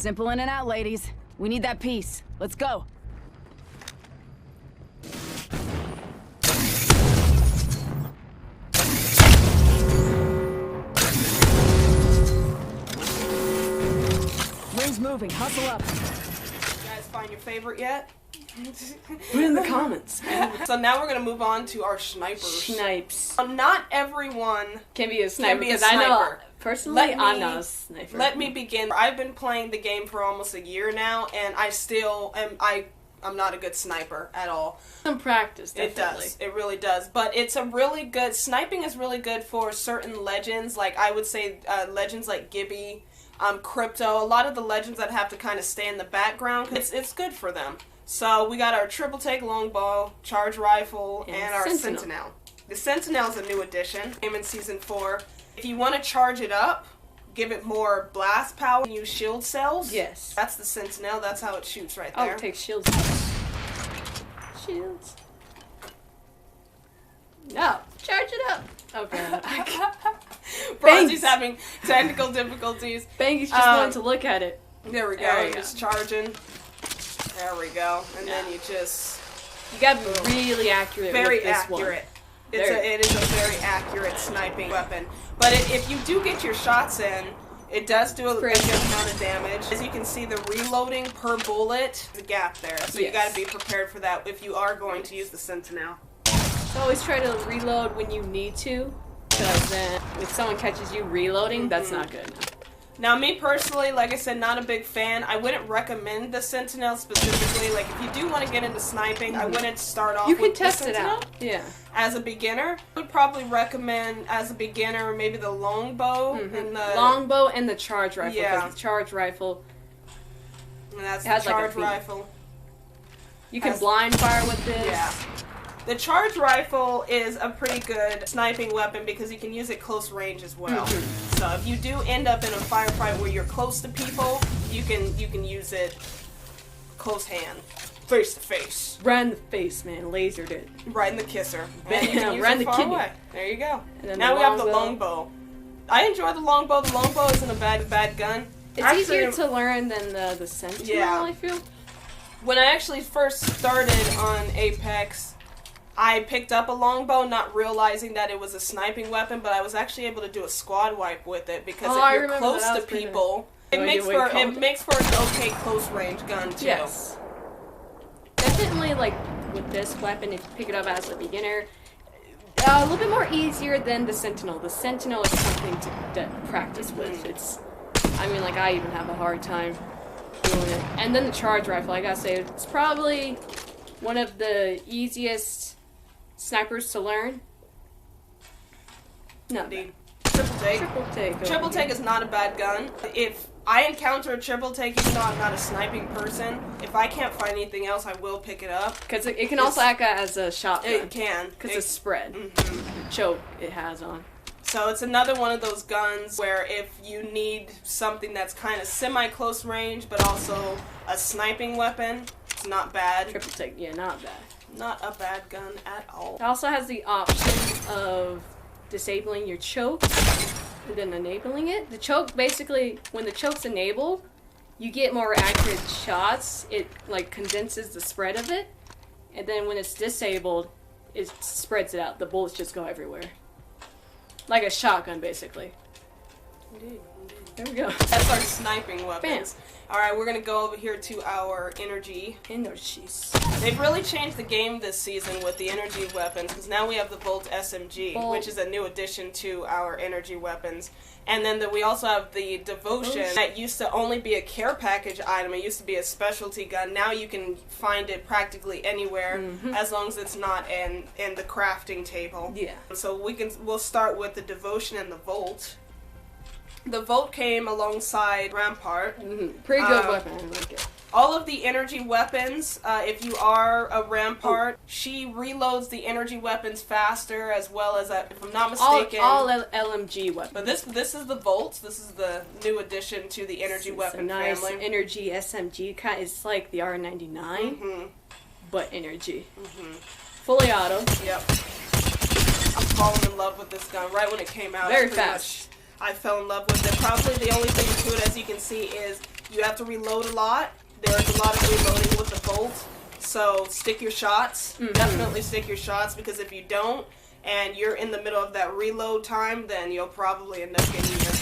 Simple in and out, ladies. We need that piece. Let's go. Ring's moving. Hustle up. You guys find your favorite yet? Put it in the comments. So now we're gonna move on to our snipers. Snipes. Not everyone Can be a sniper. can be a 'cause I know, sniper. personally, I'm not a sniper. Let me begin. I've been playing the game for almost a year now, and I still am. I'm not a good sniper at all. Some practice, It definitely. does. It really does. But it's a really good... Sniping is really good for certain legends. Like, I would say legends like Gibby, Crypto. A lot of the legends that have to kind of stay in the background. It's good for them. So, we got our triple take longbow, charge rifle, and our Sintanel. The Sintanel is a new addition. Came in Season 4. If you want to charge it up, give it more blast power, use shield cells. Yes. That's the Sintanel. That's how it shoots right there. Oh, take shields. Shields. No. Charge it up. Okay. BronzIchi's having technical difficulties. Bangy's just wanting to look at it. There we go. There you Just charging. There we go. And then you just... You gotta be really accurate Very with this accurate. one. It is a very accurate sniping weapon. But if you do get your shots in, it does do a good amount of damage. As you can see, the reloading per bullet, the gap there. So you gotta be prepared for that if you are going to use the Sintanel. So always try to reload when you need to, because then if someone catches you reloading, that's not good enough. Now, me personally, like I said, not a big fan. I wouldn't recommend the Sintanel specifically. Like, if you do want to get into sniping, I wouldn't start off with the Sintanel. You can test it out. Yeah. As a beginner, I would probably recommend, as a beginner, maybe the longbow. And the longbow and the charge rifle. Yeah. The charge rifle, And that's has the like a charge beam. rifle. you can blind fire with this. Yeah. The charge rifle is a pretty good sniping weapon because you can use it close range as well. So if you do end up in a firefight where you're close to people, you can use it close hand, face to face. Right in the face, man. Lasered it. Right in the kisser. And you can use Right in it the far kidney. away. There you go. And then Now the we have the longbow. longbow. I enjoy the longbow. The longbow isn't a bad gun. It's Actually, easier to learn than the Sentinel, Yeah. I feel. When I actually first started on Apex, I picked up a longbow, not realizing that it was a sniping weapon, but I was actually able to do a squad wipe with it because I if you're remember close that. to Was pretty people, it makes for an okay close range gun too. Yes. Definitely, like, with this weapon, if you pick it up as a beginner, a little bit more easier than the Sentinel. The Sentinel is something to practice with. It's, I mean, like, I even have a hard time doing it. And then the charge rifle, I gotta say, it's probably one of the easiest snipers to learn. No. Indeed. Triple take. Triple take. Triple take is not a bad gun. If I encounter a triple take, even though I'm not a sniping person, if I can't find anything else, I will pick it up. Because it can also act as a shotgun. It can. Because it's spread. The choke it has on. So it's another one of those guns where if you need something that's kind of semi-close range, but also a sniping weapon, it's not bad. Triple take, yeah, not bad. Not a bad gun at all. It also has the option of disabling your choke and then enabling it. The choke, basically, when the choke's enabled, you get more accurate shots. It, like, condenses the spread of it. And then when it's disabled, it spreads it out. The bullets just go everywhere. Like a shotgun, basically. Indeed. There we go. That's our sniping weapons. Bam. Alright, we're going to go over here to our energy. Energies. They've really changed the game this season with the energy weapons, because now we have the Volt SMG, which is a new addition to our energy weapons. And then we also have the Devotion, that used to only be a care package item. It used to be a specialty gun. Now you can find it practically anywhere, as long as it's not in the crafting table. Yeah. So we'll start with the Devotion and the Volt. The Volt came alongside Rampart. Pretty good weapon, I like it. All of the energy weapons, if you are a Rampart, she reloads the energy weapons faster, as well as, if I'm not mistaken... All LMG weapons. But this is the Volt. This is the new addition to the energy weapon nice family. energy SMG kind. It's like the R99, but energy. Fully auto. Yep. I'm falling in love with this gun right when it came out. Very fast. I fell in love with it. Probably the only thing to it, as you can see, is You have to reload a lot. There's a lot of reloading with the bolt. So stick your shots. Definitely stick your shots, because if you don't, and you're in the middle of that reload time, then you'll probably end up getting your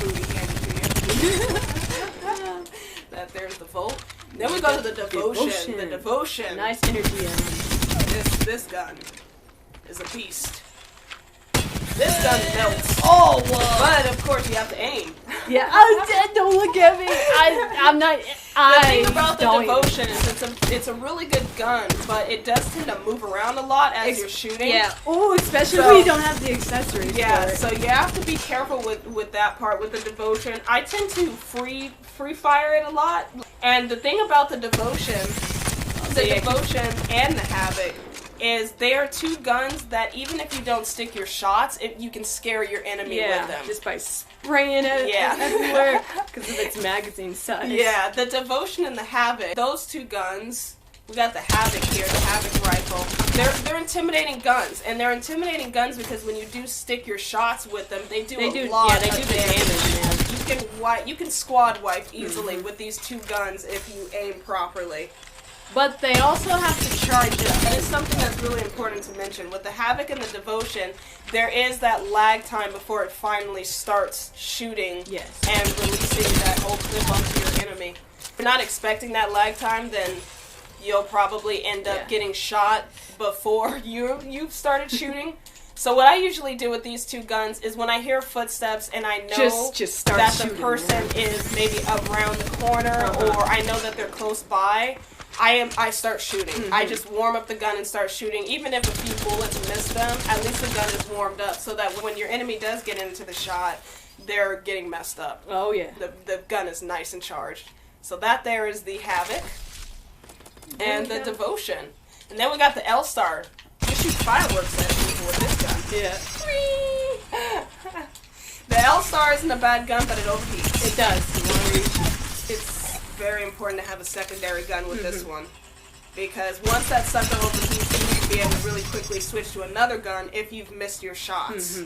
booty handed to you. There's the Volt. Then we go to the Devotion. The Devotion. Nice energy. This gun is a beast. This gun melts. Oh, whoa. But of course you have to aim. Yeah. Oh, don't look at me. I'm not. The thing about the Devotion is it's a really good gun, but it does tend to move around a lot as you're shooting. Yeah. Oh, especially when you don't have the accessories. Yeah. For it. So you have to be careful with that part with the Devotion. I tend to free fire it a lot, and the thing about the Devotion and the Havoc is they are two guns that even if you don't stick your shots, you can scare your enemy with them. Just by spraying it everywhere because of its magazine size. Yeah, the Devotion and the Havoc, those two guns, we got the Havoc here, the Havoc rifle. They're intimidating guns, and they're intimidating guns because when you do stick your shots with them, they do a lot of damage, man. You can squad wipe easily with these two guns if you aim properly. But they also have to charge up, and it's something that's really important to mention. With the Havoc and the Devotion, there is that lag time before it finally starts shooting and releasing that whole clip onto your enemy. If you're not expecting that lag time, then you'll probably end up getting shot before you've started shooting. So what I usually do with these two guns is when I hear footsteps and I know just that the person is maybe around the corner or I know that they're close by, I start shooting. I just warm up the gun and start shooting. Even if a few bullets miss them, at least the gun is warmed up so that when your enemy does get into the shot, they're getting messed up. Oh yeah. The gun is nice and charged. So that there is the Havoc and the Devotion. And then we got the L-Star. You shoot fireworks at people with this gun. Yeah. The L-Star isn't a bad gun, but it overheats. It does. It's very important to have a secondary gun with this one, because once that sucker overheats, you need to be able to really quickly switch to another gun if you've missed your shots.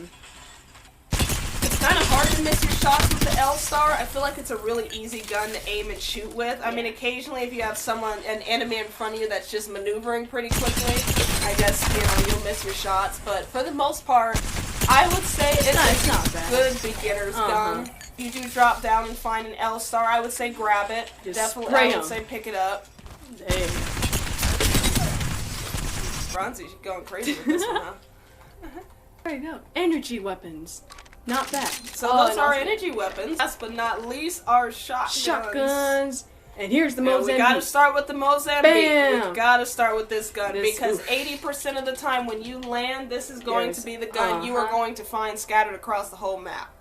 It's kind of hard to miss your shots with the L-Star. I feel like it's a really easy gun to aim and shoot with. I mean, occasionally if you have an enemy in front of you that's just maneuvering pretty quickly, I guess, you'll miss your shots. But for the most part, I would say it's not a good beginner's gun. You do drop down and find an L-Star, I would say grab it. Definitely, I would say pick it up. Hey. BronzIchi going crazy with this one, huh? There you go. Energy weapons. Not bad. So those are energy weapons. Last but not least are shotguns. And here's the Mozambique. We gotta start with the Mozambique. Bam! We gotta start with this gun because 80% of the time when you land, this is going to be the gun you are going to find scattered across the whole map.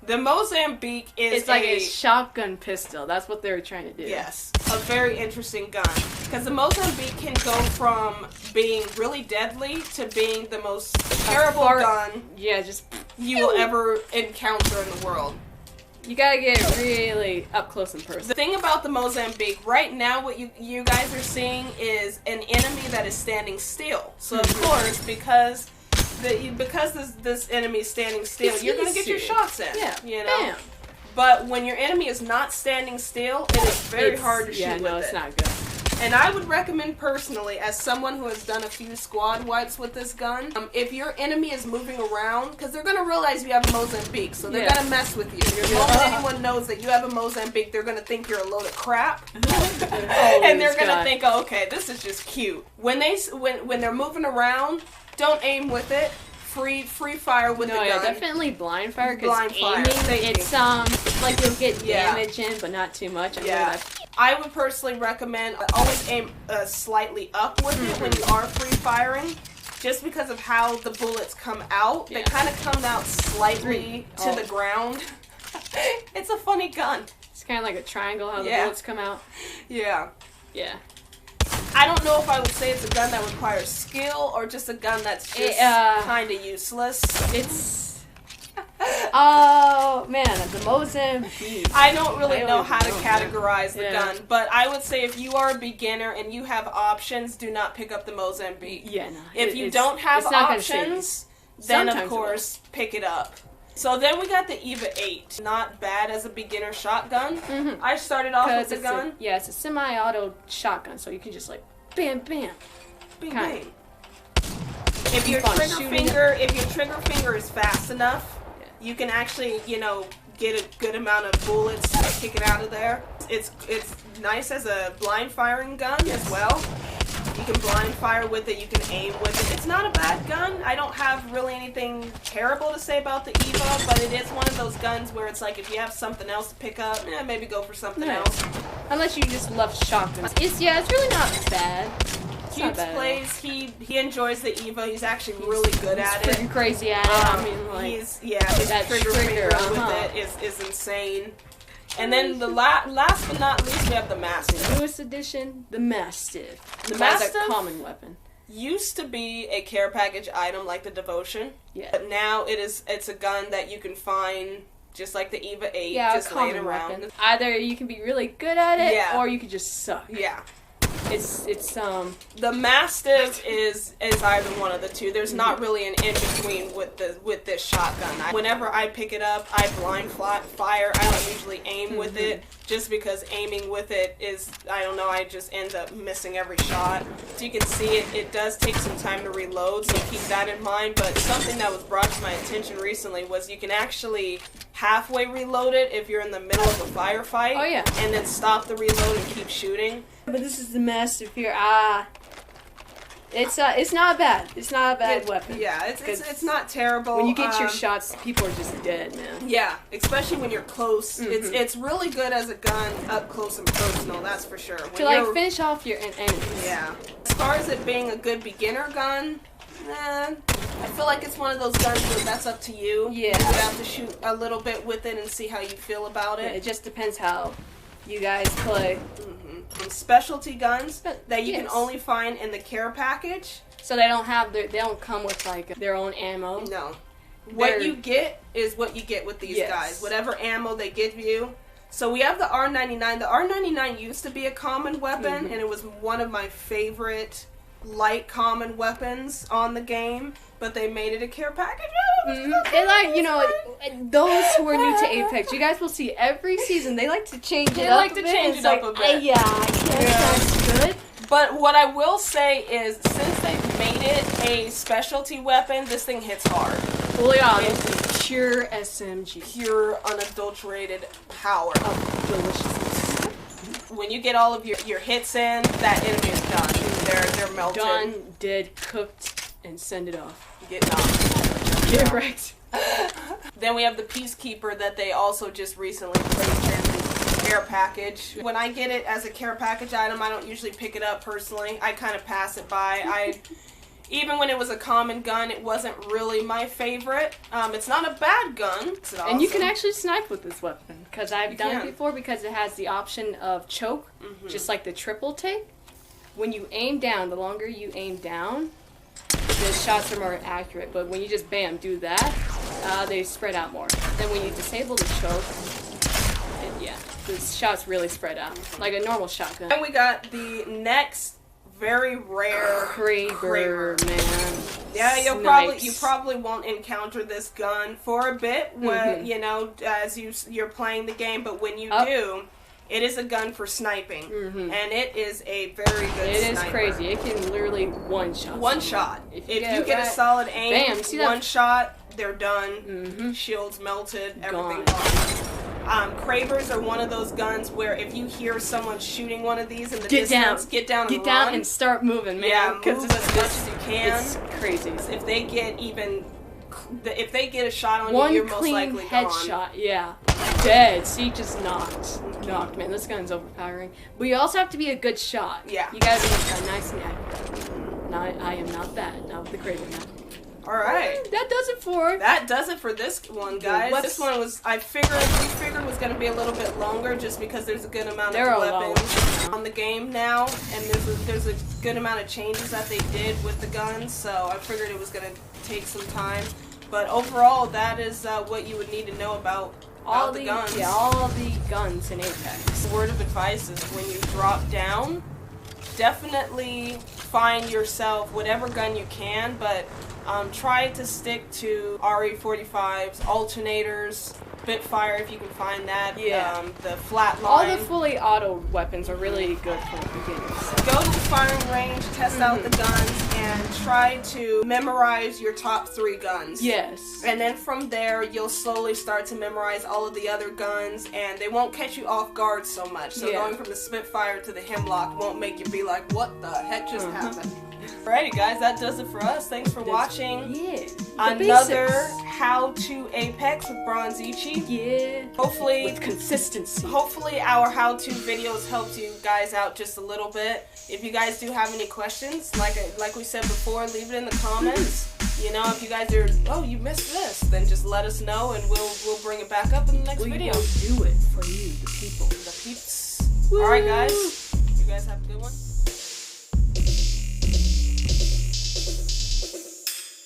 The Mozambique is It's like a shotgun pistol. That's what they were trying to do. Yes. A very interesting gun. Because the Mozambique can go from being really deadly to being the most terrible gun you will ever encounter in the world. You gotta get really up close and personal. The thing about the Mozambique, right now what you guys are seeing is an enemy that is standing still. So of course, because this enemy is standing still, you're going to get your shots in. Yeah. You know? Bam. But when your enemy is not standing still, it is very hard to shoot with it. Yeah, no, it's not good. And I would recommend personally, as someone who has done a few squad wipes with this gun, if your enemy is moving around, because they're going to realize you have a Mozambique, so they're going to mess with you. The moment anyone knows that you have a Mozambique, they're going to think you're a load of crap. And they're going to think, oh, okay, this is just cute. When they're moving around, don't aim with it. Free fire with the gun. Yeah, definitely blind fire, because aiming, it's like you'll get damage in, but not too much. I would personally recommend always aim slightly up with it when you are free firing, just because of how the bullets come out. They kind of come out slightly to the ground. It's a funny gun. It's kind of like a triangle, how the bullets come out. Yeah. Yeah. I don't know if I would say it's a gun that requires skill or just a gun that's just kind of useless. It's... Oh, man, the Mozambique. I don't really know how to categorize the gun, but I would say if you are a beginner and you have options, do not pick up the Mozambique. Yeah, no. If you don't have options, then of course, pick it up. So then we got the EVA 8. Not bad as a beginner shotgun. I started off with the gun. It's a semi-auto shotgun, so you can just like bam, bam, Bing, kinda. bing. If your trigger finger is fast enough, you can actually, you know, get a good amount of bullets kicking out of there. It's nice as a blind firing gun as well. You can blind fire with it, you can aim with it. It's not a bad gun. I don't have really anything terrible to say about the EVA, but it is one of those guns where it's like if you have something else to pick up, maybe go for something else. Unless you just love shotguns. It's really not bad. He plays, he enjoys the EVA. He's actually really good at it. Pretty crazy at it. I mean, like, his trigger finger with it is insane. And then the last but not least, we have the Mastiff. Newest edition, the Mastiff. The Mastiff, a common weapon. Used to be a care package item like the Devotion. Yeah. But now it's a gun that you can find just like the EVA 8, just laying around. Weapon. Either you can be really good at it, or you can just suck. Yeah. It's the Mastiff is either one of the two. There's not really an in between with this shotgun. Whenever I pick it up, I blind fire. I don't usually aim with it, just because aiming with it is, I don't know, I just end up missing every shot. So you can see it does take some time to reload, so keep that in mind. But something that was brought to my attention recently was you can actually halfway reload it if you're in the middle of a firefight. Oh yeah. And then stop the reload and keep shooting. But this is the Mastiff here. It's not bad. It's not a bad weapon. Yeah, it's not terrible. When you get your shots, people are just dead, man. Yeah, especially when you're close. It's really good as a gun up close and personal. That's for sure. To like finish off your enemies. Yeah. As far as it being a good beginner gun, I feel like it's one of those guns where that's up to you. Yeah. You have to shoot a little bit with it and see how you feel about it. Yeah, it just depends how you guys play. Specialty guns that you can only find in the care package. So they don't come with like their own ammo. No. What you get is what you get with these guys. Whatever ammo they give you. So we have the R99. The R99 used to be a common weapon, and it was one of my favorite light common weapons on the game, but they made it a care package. And like, you know, those who are new to Apex, you guys will see every season they like to change it up a bit. A bit. Yeah, I guess that's good. But what I will say is, since they've made it a specialty weapon, this thing hits hard. Fully honest, pure SMG. Pure, unadulterated power. Of deliciousness. When you get all of your hits in, that enemy is done. They're melted. Done, dead, cooked, and send it off. Get knocked. Get wrecked. Then we have the Peacekeeper that they also just recently placed in the care package. When I get it as a care package item, I don't usually pick it up personally. I kind of pass it by. Even when it was a common gun, it wasn't really my favorite. It's not a bad gun. It's awesome. And you can actually snipe with this weapon, because I've done it before, because it has the option of choke, just like the triple take. When you aim down, the longer you aim down, the shots are more accurate. But when you just bam, do that, they spread out more. Then when you disable the choke, the shots really spread out, like a normal shotgun. Then we got the next very rare Kraber, man. Yeah, you probably won't encounter this gun for a bit when you know, as you're playing the game, but when you do, it is a gun for sniping, and it is a very good sniper. It is crazy. It can literally one shot. One shot. If you get a solid aim, bam, see one shot, they're done. Shields melted, everything gone. Krabers are one of those guns where if you hear someone shooting one of these in the distance, get down and start moving, man. Yeah, move as much as you can. It's crazy. If they get a shot on you, you're most likely gone. One clean headshot, dead. See, just knocked, man. This gun's overpowering. But you also have to be a good shot. Yeah. You gotta be nice and accurate. No, I am not that. Not with the Kraber, man. Alright. That does it for this one, guys. This one was, we figured was going to be a little bit longer just because there's a good amount of weapons on the game now, and there's a good amount of changes that they did with the guns, so I figured it was going to take some time. But overall, that is what you would need to know about all the guns. Yeah, all the guns in Apex. Word of advice is when you drop down, definitely find yourself whatever gun you can, but try to stick to RE45s, alternators, Spitfire if you can find that. Yeah. The flatline. All the fully auto weapons are really good for beginners. Go to the firing range, test out the guns, and try to memorize your top 3 guns. Yes. And then from there, you'll slowly start to memorize all of the other guns, and they won't catch you off guard so much. So going from the Spitfire to the Hemlock won't make you be like, what the heck just happened? Alrighty guys, that does it for us. Thanks for watching. Yeah. Another How to Apex with BronzIchi. Yeah. Hopefully with consistency. Hopefully our how-to videos helped you guys out just a little bit. If you guys do have any questions, like we said before, leave it in the comments. You know, if you guys are, oh, you missed this, then just let us know and we'll bring it back up in the next video. We'll do it for you, the people. The peeps. Alright guys, you guys have a good one.